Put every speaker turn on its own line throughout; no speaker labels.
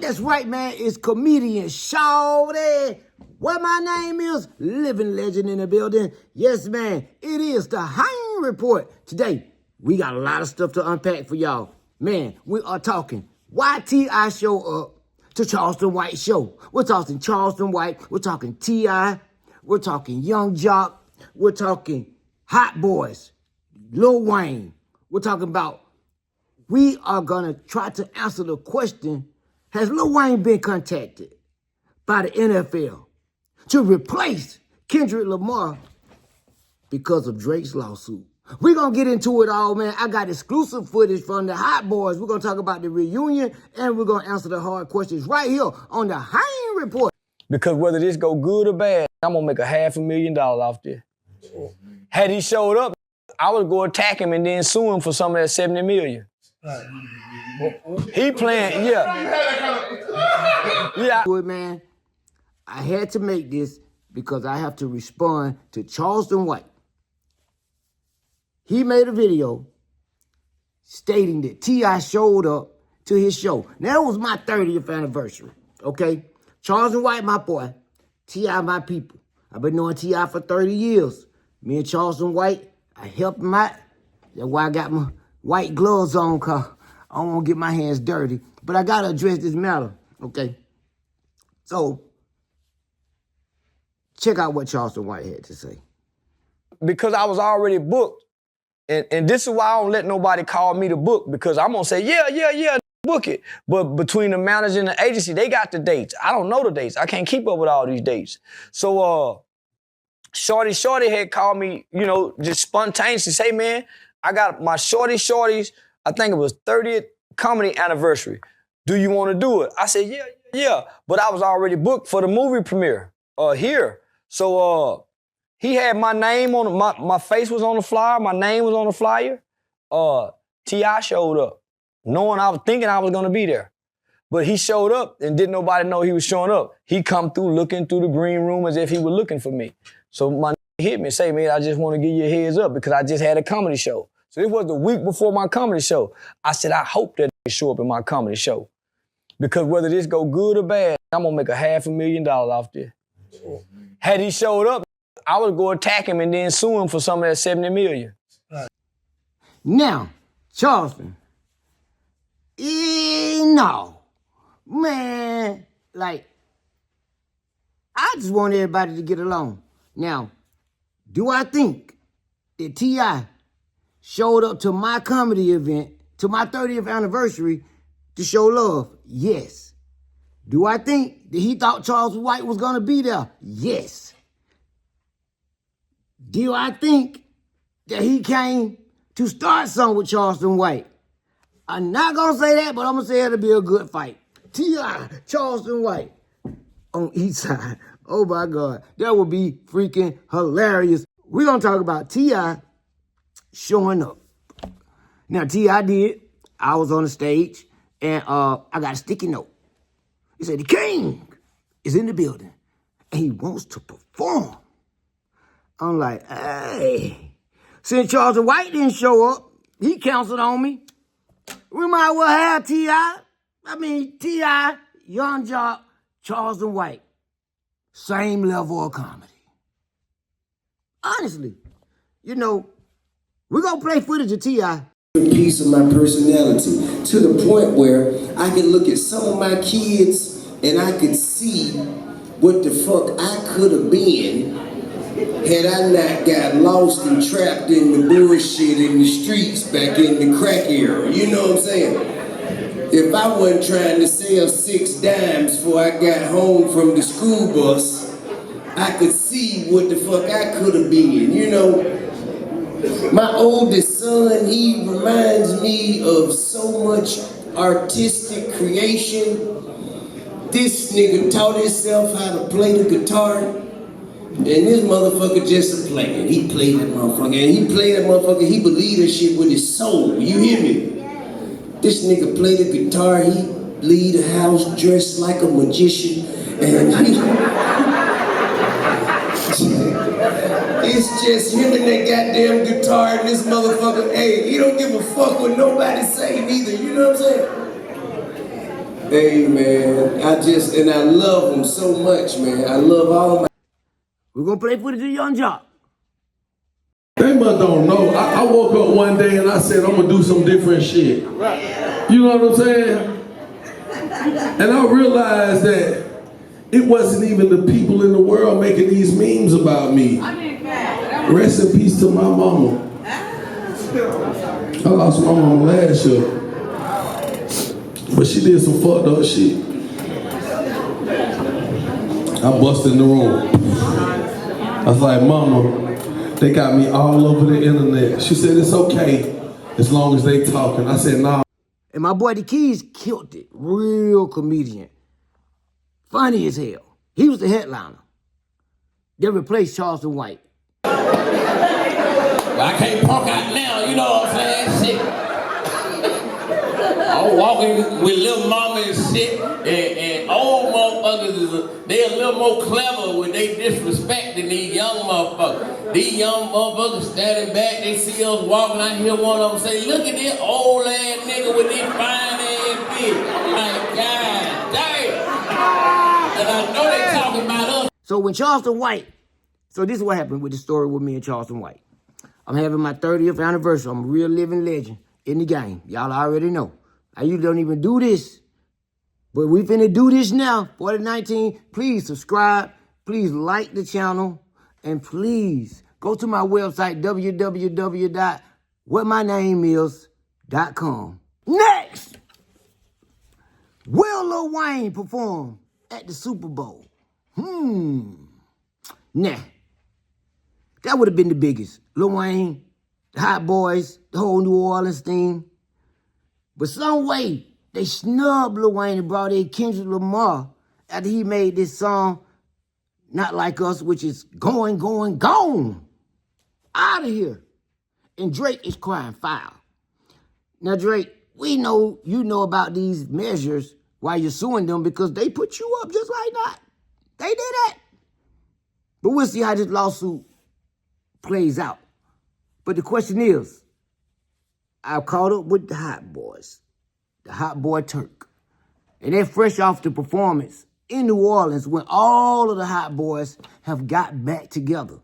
That's right, man. It's comedian Shawty. What my name is? Living legend in the building. Yes, man. It is the Hine Report. Today, we got a lot of stuff to unpack for y'all. Man, we are talking why T.I. show up to Charleston White show. We're talking Charleston White. We're talking T.I. We're talking Young Jock. We're talking Hot Boys, Lil Wayne. We're talking about, we are going to try to answer the question, has Lil Wayne been contacted by the NFL to replace Kendrick Lamar because of Drake's lawsuit? We're going to get into it all, man. I got exclusive footage from the Hot Boys. We're going to talk about the reunion, and we're going to answer the hard questions right here on the Hine Report.
Because whether this go good or bad, I'm going to make $500,000 off this. Had he showed up, I would go attack him and then sue him for some of that $70 million. He playing, yeah. Yeah.
Man, I had to make this because I have to respond to Charleston White. He made a video stating that T.I. showed up to his show. Now, it was my 30th anniversary, okay? Charleston White, my boy. T.I., my people. I've been knowing T.I. for 30 years. Me and Charleston White, I helped him out. That's why I got my white gloves on, because I don't want to get my hands dirty. But I got to address this matter, okay? So, check out what Charleston White had to say.
Because I was already booked. And this is why I don't let nobody call me to book, because I'm going to say, yeah, book it. But between the manager and the agency, they got the dates. I don't know the dates. I can't keep up with all these dates. So, Shawty had called me, you know, just spontaneously, say, man, I got my Shawty's, I think it was 30th comedy anniversary. Do you want to do it? I said, yeah. But I was already booked for the movie premiere here. So, he had my name on my face was on the flyer, my name was on the flyer. T.I. showed up, knowing I was thinking I was gonna be there. But he showed up and didn't nobody know he was showing up. He come through looking through the green room as if he was looking for me. So my hit me, say, man, I just want to give you a heads up because I just had a comedy show. So this was the week before my comedy show. I said, I hope that they show up in my comedy show. Because whether this go good or bad, I'm gonna make $500,000 off this. Had he showed up, I would go attack him and then sue him for some of that $70 million.
Now, Charleston, no, man, like, I just want everybody to get along. Now, do I think that T.I. showed up to my comedy event, to my 30th anniversary, to show love? Yes. Do I think that he thought Charleston White was gonna be there? Yes. Do I think that he came to start something with Charleston White? I'm not gonna say that, but I'm gonna say it'll be a good fight. T.I., Charleston White on each side. Oh my God, that would be freaking hilarious. We're gonna talk about T.I. showing up. Now, T.I. did. I was on the stage, and I got a sticky note. He said, the king is in the building, and he wants to perform. I'm like, hey, since Charleston White didn't show up, he counseled on me. We might well have T.I. T.I., Young Jock, Charleston White. Same level of comedy. Honestly, you know, we're going to play footage of T.I.
A piece of my personality to the point where I can look at some of my kids and I could see what the fuck I could have been had I not got lost and trapped in the bullshit in the streets back in the crack era. You know what I'm saying? If I wasn't trying to sell 6 dimes before I got home from the school bus, I could see what the fuck I could have been, you know? My oldest son, he reminds me of so much artistic creation. This nigga taught himself how to play the guitar, and this motherfucker just a player. He played that motherfucker, and he played that motherfucker, he believed that shit with his soul, you hear me? This nigga played the guitar, he leave the house dressed like a magician, and it's just him and that goddamn guitar and this motherfucker, hey, he don't give a fuck what nobody say neither, you know what I'm saying? Hey, man, I love him so much, man. I love all my...
We're gonna play footage of Young Jock.
They must don't know. I woke up one day and I said, I'm gonna do some different shit. You know what I'm saying? And I realized that it wasn't even the people in the world making these memes about me. Rest in peace to my mama. I lost my mama last year. But she did some fucked up shit. I busted in the room. I was like, Mama, they got me all over the internet. She said, it's okay as long as they talking. I said, nah.
And my boy The Keys killed it. Real comedian. Funny as hell. He was the headliner. They replaced Charleston White.
Well, I can't punk out now, you know what I'm saying? Shit. I'm walking with little mama and shit, and old motherfuckers, they a little more clever when they disrespecting these young motherfuckers. These young motherfuckers standing back, they see us walking, I hear one of them say, look at this old ass nigga with this fine ass bitch. Like, God damn. And I know they talking about us.
So when Charleston White, so this is what happened with the story with me and Charleston White. I'm having my 30th anniversary. I'm a real living legend in the game. Y'all already know. I usually don't even do this, but we finna do this now. 4019, please subscribe. Please like the channel. And please go to my website, www.whatmynameis.com. Next, will Lil Wayne perform at the Super Bowl? Nah. That would have been the biggest. Lil Wayne, the Hot Boys, the whole New Orleans thing. But some way, they snubbed Lil Wayne and brought in Kendrick Lamar after he made this song, Not Like Us, which is gone, out of here. And Drake is crying foul. Now, Drake, we know you know about these measures while you're suing them because they put you up just like that. They did that. But we'll see how this lawsuit plays out. But the question is, I caught up with the Hot Boys, the Hot Boy Turk. And they're fresh off the performance in New Orleans when all of the Hot Boys have got back together.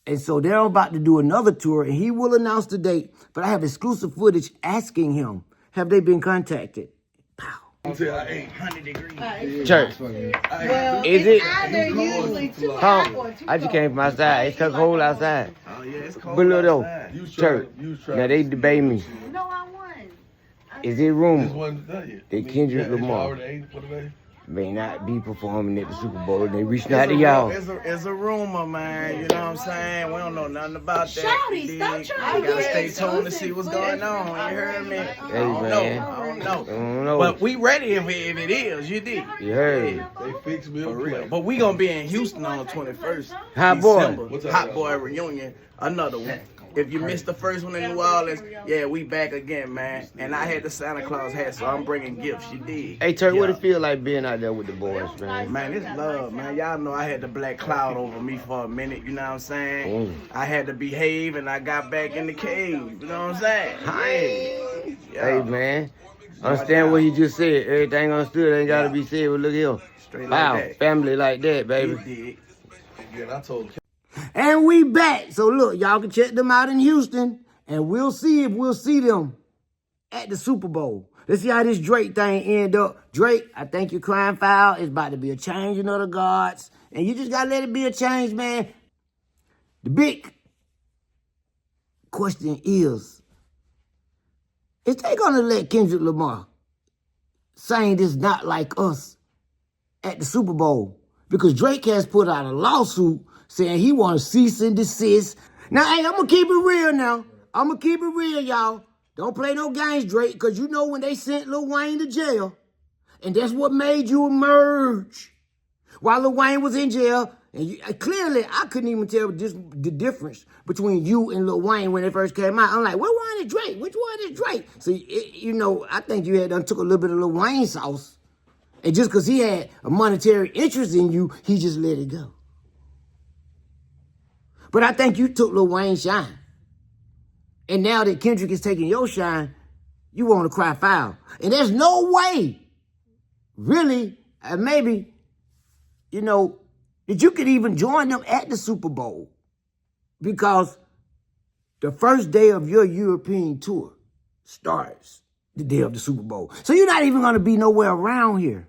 And so they're about to do another tour, and he will announce the date. But I have exclusive footage asking him, have they been contacted? Pow.
100 degrees.
Church,
Well,
is it?
either usually too hot or too
I just
cold.
came from outside. It's cold outside.
Oh yeah, it's cold
But look though,
outside.
church, now they debate me.
No, I won.
Is it rumor
This wasn't done yet.
that Kendrick Lamar
already ate for the day?
may not be performing at the Super Bowl? They reaching out to y'all.
It's a rumor, man. You know what I'm saying? We don't know nothing about that.
Shawty,
You
stop
dig?
trying
We
to
gotta
get
stay tuned to see
exclusive
what's
footage
going on.
from
You heard me?
Hey,
I don't know.
man.
I don't know.
I don't know.
But we ready if it is. You dig?
You heard.
They fixed me
For
a
real.
play.
But we gonna be in Houston on the 21st.
Hot Boy.
December.
What's up?
Hot Boy reunion. Another one. If you missed the first one in New Orleans, yeah, we back again, man. And I had the Santa Claus hat, so I'm bringing gifts. You dig?
Hey, Turk, what
Yeah.
it feel like being out there with the boys, man?
Man, it's love, man. Y'all know I had the black cloud over me for a minute, you know what I'm saying? I had to behave and I got back in the cave, you know what I'm saying? Yeah.
Hey, man. Understand what he just said. Everything understood ain't got to be said. But look here.
Straight
Wow,
like that.
family like that,
You
baby.
dig?
Again, I told
And we back. So look, y'all can check them out in Houston, and we'll see if we'll see them at the Super Bowl. Let's see how this Drake thing end up. Drake, I think you're crying foul. It's about to be a changing of the guards, and you just gotta let it be a change, man. The big question is they gonna let Kendrick Lamar sing this Not Like Us at the Super Bowl? Because Drake has put out a lawsuit saying he want to cease and desist. Now, hey, I'm going to keep it real now. I'm going to keep it real, y'all. Don't play no games, Drake, because you know when they sent Lil Wayne to jail, and that's what made you emerge. While Lil Wayne was in jail, and clearly I couldn't even tell the difference between you and Lil Wayne when it first came out. I'm like, which one is Drake? Which one is Drake? So, you know, I think you had done took a little bit of Lil Wayne sauce, and just because he had a monetary interest in you, he just let it go. But I think you took Lil Wayne's shine. And now that Kendrick is taking your shine, you want to cry foul. And there's no way really, and maybe, you know, that you could even join them at the Super Bowl. Because the first day of your European tour starts the day of the Super Bowl. So you're not even going to be nowhere around here.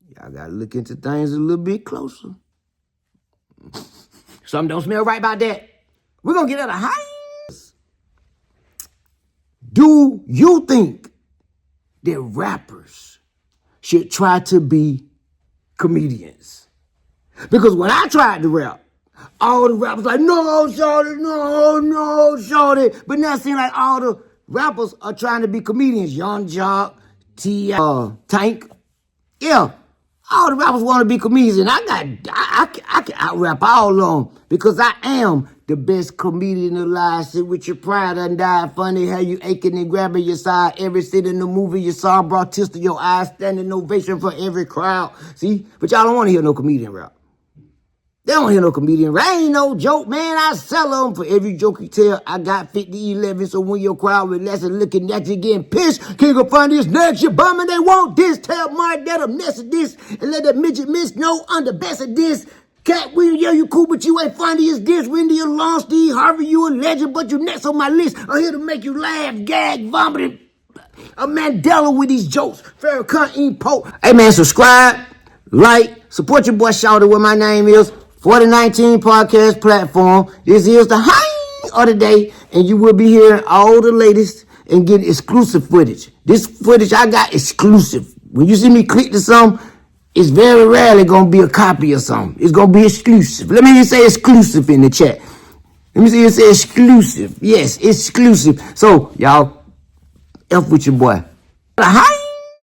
Y'all got to look into things a little bit closer. Something don't smell right about that. We're going to get at a high. Do you think that rappers should try to be comedians? Because when I tried to rap, all the rappers like, no, Shawty, no, Shawty. But now it seems like all the rappers are trying to be comedians. Young Jock, Tank. Yeah, all the rappers want to be comedians. And I can out-rap all of them because I am the best comedian alive. Sit with your pride and die. Funny how you aching and grabbing your side. Every sit in the movie you saw brought tears to your eyes. Standing ovation for every crowd. See? But y'all don't want to hear no comedian rap. They don't hear no comedian rap. Ain't no joke, man. I sell them for every joke you tell. I got 50-11, so when your crowd relaxes looking at you getting pissed, King of Fun this next, you bumming, they want this. Tell Mark that I'm mess of this, and let that midget miss no under best of this. Cat Williams, yeah, you cool, but you ain't funny as this. Wendy alone, Steve Harvey, you a legend, but you next on my list. I'm here to make you laugh, gag, vomit, a Mandela with these jokes. Farrakhan, eat Pope. Hey, man, subscribe, like, support your boy Shawty, what my name is. For the 19 podcast platform, this is the high of the day, and you will be hearing all the latest and getting exclusive footage. This footage I got exclusive. When you see me click to something, it's very rarely gonna be a copy of something. It's gonna be exclusive. Let me just say exclusive in the chat. Let me see you say exclusive. Yes, exclusive. So, y'all, F with your boy. The high